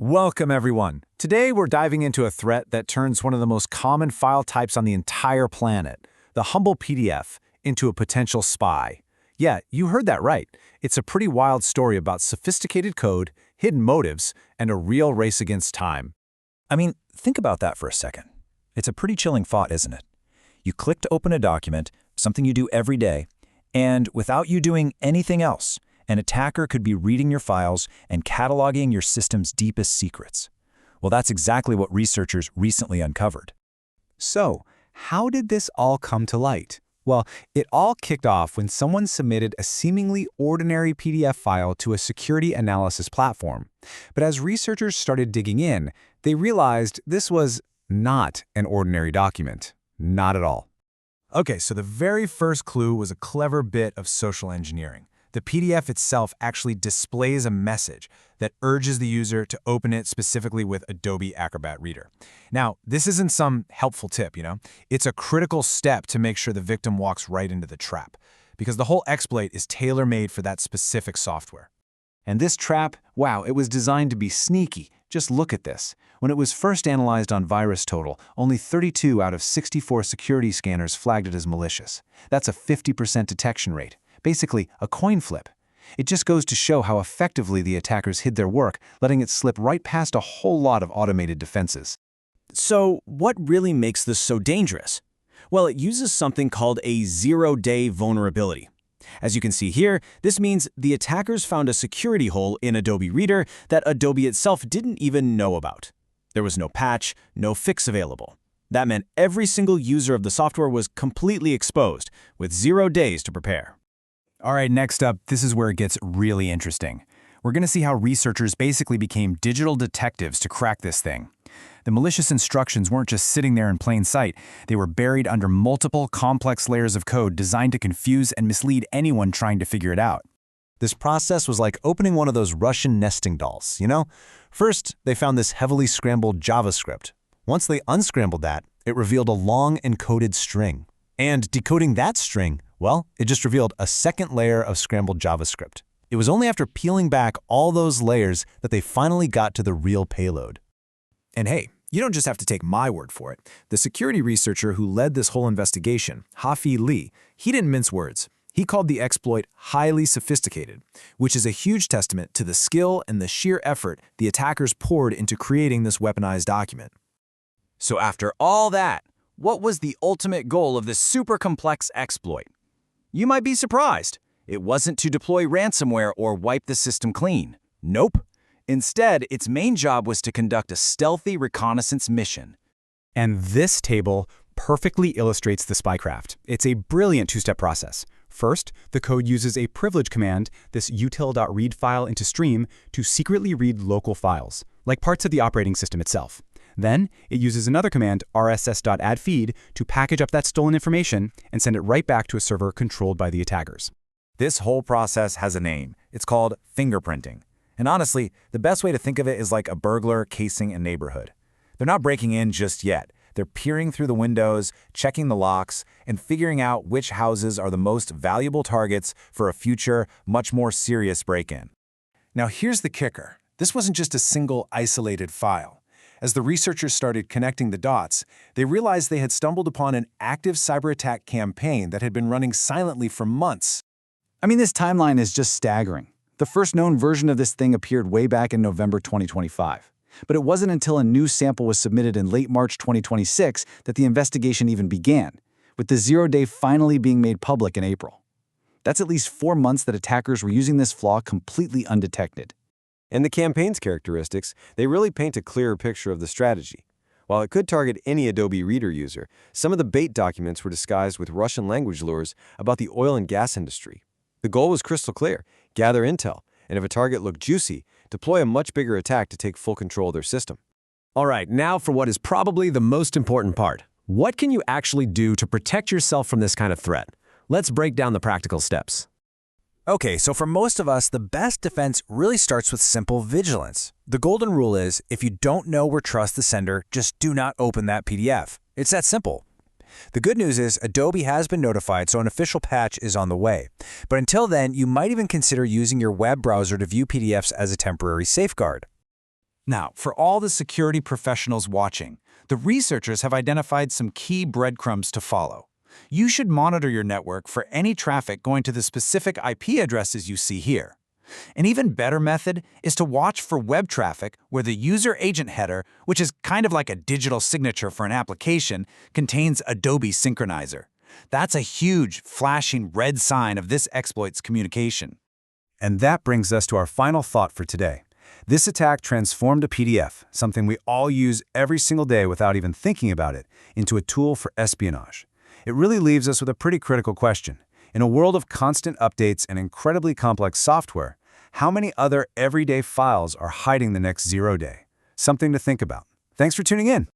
Welcome, everyone. Today, we're diving into a threat that turns one of the most common file types on the entire planet, the humble PDF, into a potential spy. Yeah, you heard that right. It's a pretty wild story about sophisticated code, hidden motives, and a real race against time. I mean, think about that for a second. It's a pretty chilling thought, isn't it? You click to open a document, something you do every day, and without you doing anything else, an attacker could be reading your files and cataloging your system's deepest secrets. Well, that's exactly what researchers recently uncovered. So, how did this all come to light? Well, it all kicked off when someone submitted a seemingly ordinary PDF file to a security analysis platform. But as researchers started digging in, they realized this was not an ordinary document. Not at all. Okay, so the very first clue was a clever bit of social engineering. The PDF itself actually displays a message that urges the user to open it specifically with Adobe Acrobat Reader. Now, this isn't some helpful tip, It's a critical step to make sure the victim walks right into the trap, because the whole exploit is tailor-made for that specific software. And this trap, wow, it was designed to be sneaky. Just look at this. When it was first analyzed on VirusTotal, only 32 out of 64 security scanners flagged it as malicious. That's a 50% detection rate. Basically, a coin flip. It just goes to show how effectively the attackers hid their work, letting it slip right past a whole lot of automated defenses. So, what really makes this so dangerous? Well, it uses something called a zero-day vulnerability. As you can see here, this means the attackers found a security hole in Adobe Reader that Adobe itself didn't even know about. There was no patch, no fix available. That meant every single user of the software was completely exposed, with 0 days to prepare. All right, next up, this is where it gets really interesting. We're going to see how researchers basically became digital detectives to crack this thing. The malicious instructions weren't just sitting there in plain sight. They were buried under multiple complex layers of code designed to confuse and mislead anyone trying to figure it out. This process was like opening one of those Russian nesting dolls, First, they found this heavily scrambled JavaScript. Once they unscrambled that, it revealed a long encoded string. And decoding that string, well, it just revealed a second layer of scrambled JavaScript. It was only after peeling back all those layers that they finally got to the real payload. And hey, you don't just have to take my word for it. The security researcher who led this whole investigation, Ha-Fei Li, he didn't mince words. He called the exploit highly sophisticated, which is a huge testament to the skill and the sheer effort the attackers poured into creating this weaponized document. So after all that, what was the ultimate goal of this super complex exploit? You might be surprised. It wasn't to deploy ransomware or wipe the system clean. Nope. Instead, its main job was to conduct a stealthy reconnaissance mission. And this table perfectly illustrates the spycraft. It's a brilliant two-step process. First, the code uses a privilege command, this util.read file into stream, to secretly read local files, like parts of the operating system itself. Then, it uses another command, rss.addFeed, to package up that stolen information and send it right back to a server controlled by the attackers. This whole process has a name. It's called fingerprinting. And honestly, the best way to think of it is like a burglar casing a neighborhood. They're not breaking in just yet. They're peering through the windows, checking the locks, and figuring out which houses are the most valuable targets for a future, much more serious break-in. Now here's the kicker. This wasn't just a single isolated file. As the researchers started connecting the dots, they realized they had stumbled upon an active cyber attack campaign that had been running silently for months. I mean, this timeline is just staggering. The first known version of this thing appeared way back in November 2025. But it wasn't until a new sample was submitted in late March 2026 that the investigation even began, with the 0-day finally being made public in April. That's at least 4 months that attackers were using this flaw completely undetected. And the campaign's characteristics, they really paint a clearer picture of the strategy. While it could target any Adobe Reader user, some of the bait documents were disguised with Russian language lures about the oil and gas industry. The goal was crystal clear: gather intel, and if a target looked juicy, deploy a much bigger attack to take full control of their system. All right, now for what is probably the most important part. What can you actually do to protect yourself from this kind of threat? Let's break down the practical steps. Okay, so for most of us, the best defense really starts with simple vigilance. The golden rule is, if you don't know or trust the sender, just do not open that PDF. It's that simple. The good news is Adobe has been notified, so an official patch is on the way. But until then, you might even consider using your web browser to view PDFs as a temporary safeguard. Now, for all the security professionals watching, the researchers have identified some key breadcrumbs to follow. You should monitor your network for any traffic going to the specific IP addresses you see here. An even better method is to watch for web traffic where the user agent header, which is kind of like a digital signature for an application, contains Adobe Synchronizer. That's a huge, flashing red sign of this exploit's communication. And that brings us to our final thought for today. This attack transformed a PDF, something we all use every single day without even thinking about it, into a tool for espionage. It really leaves us with a pretty critical question. In a world of constant updates and incredibly complex software, how many other everyday files are hiding the next 0 day? Something to think about. Thanks for tuning in.